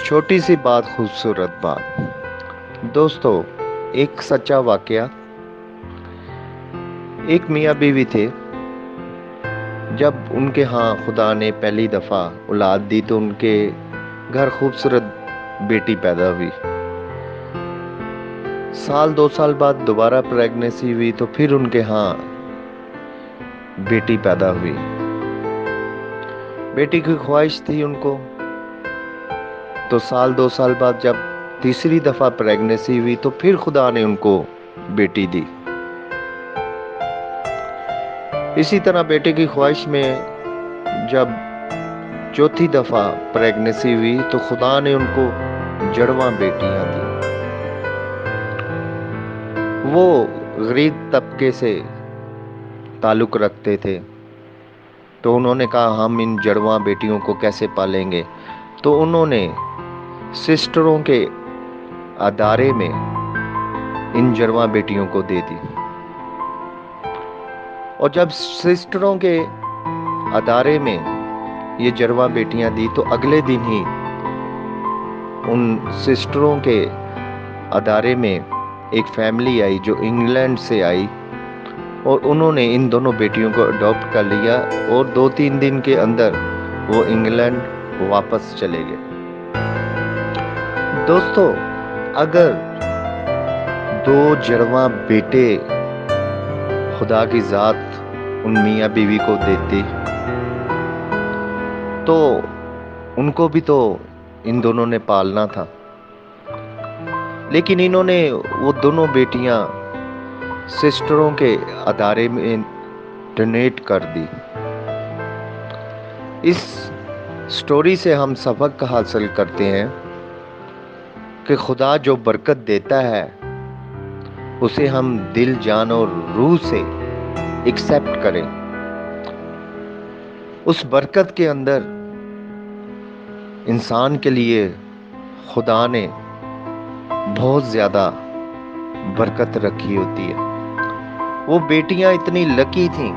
छोटी सी बात खूबसूरत बात। दोस्तों, एक सच्चा वाकया। एक मियाँ बीवी थे। जब उनके यहाँ खुदा ने पहली दफ़ा औलाद दी तो उनके घर खूबसूरत बेटी पैदा हुई। साल 2 साल बाद दोबारा प्रेगनेंसी हुई तो फिर उनके यहाँ बेटी पैदा हुई। बेटी की ख्वाहिश थी उनको, तो साल 2 साल बाद जब तीसरी दफा प्रेगनेंसी हुई तो फिर खुदा ने उनको बेटी दी। इसी तरह बेटे की ख्वाहिश में जब चौथी दफा प्रेगनेंसी हुई तो खुदा ने उनको जड़वां बेटियां दी। वो गरीब तबके से ताल्लुक रखते थे, तो उन्होंने कहा हम इन जड़वां बेटियों को कैसे पालेंगे। तो उन्होंने सिस्टरों के अदारे में इन जड़वां बेटियों को दे दी। और जब सिस्टरों के अदारे में ये जड़वां बेटियां दी तो अगले दिन ही उन सिस्टरों के अदारे में एक फैमिली आई जो इंग्लैंड से आई, और उन्होंने इन दोनों बेटियों को अडॉप्ट कर लिया और 2-3 दिन के अंदर वो इंग्लैंड वापस चले गए। दोस्तों, अगर 2 जड़वां बेटे खुदा की जात उन मियाँ बीवी को देती तो उनको भी तो इन दोनों ने पालना था, लेकिन इन्होंने वो दोनों बेटियां सिस्टरों के अदारे में डोनेट कर दी। इस स्टोरी से हम सबक हासिल करते हैं कि खुदा जो बरकत देता है उसे हम दिल, जान और रूह से एक्सेप्ट करें। उस बरकत के अंदर इंसान के लिए खुदा ने बहुत ज्यादा बरकत रखी होती है। वो बेटियां इतनी लकी थीं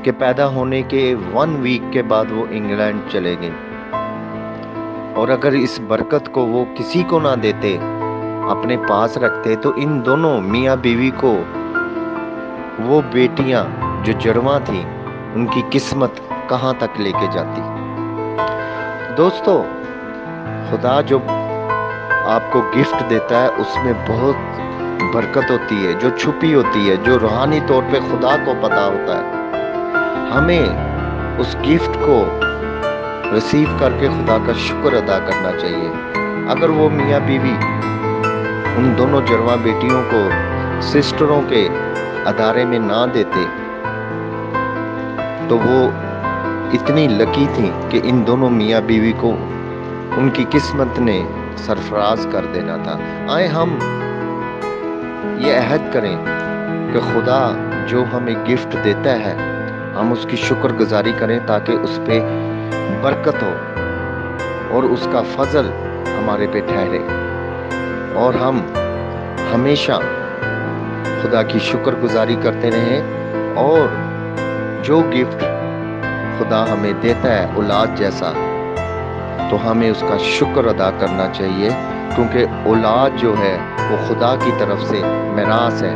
कि पैदा होने के 1 वीक के बाद वो इंग्लैंड चले गए, और अगर इस बरकत को वो किसी को ना देते, अपने पास रखते, तो इन दोनों मियाँ बीवी को वो बेटियां जो जड़वां थी उनकी किस्मत कहां तक लेके जाती। दोस्तों, खुदा जो आपको गिफ्ट देता है उसमें बहुत बरकत होती है, जो छुपी होती है, जो रूहानी तौर पे खुदा को पता होता है। हमें उस गिफ्ट को रिसीव करके खुदा का शुक्र अदा करना चाहिए। अगर वो मियाँ बीवी उन दोनों जड़वां बेटियों को सिस्टरों के अदारे में ना देते तो वो इतनी लकी थी कि इन दोनों मियाँ बीवी को उनकी किस्मत ने सरफराज कर देना था। आए हम ये अहद करें कि खुदा जो हमें गिफ्ट देता है हम उसकी शुक्रगुजारी करें, ताकि उस पे बरकत हो और उसका फजल हमारे पे ठहरे, और हम हमेशा खुदा की शुक्रगुजारी करते रहें। और जो गिफ्ट खुदा हमें देता है औलाद जैसा, तो हमें उसका शुक्र अदा करना चाहिए, क्योंकि औलाद जो है वो खुदा की तरफ से मिरास है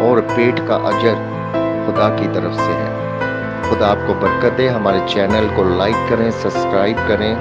और पेट का अजर खुदा की तरफ से है। खुदा आपको बरकत दे। हमारे चैनल को लाइक करें, सब्सक्राइब करें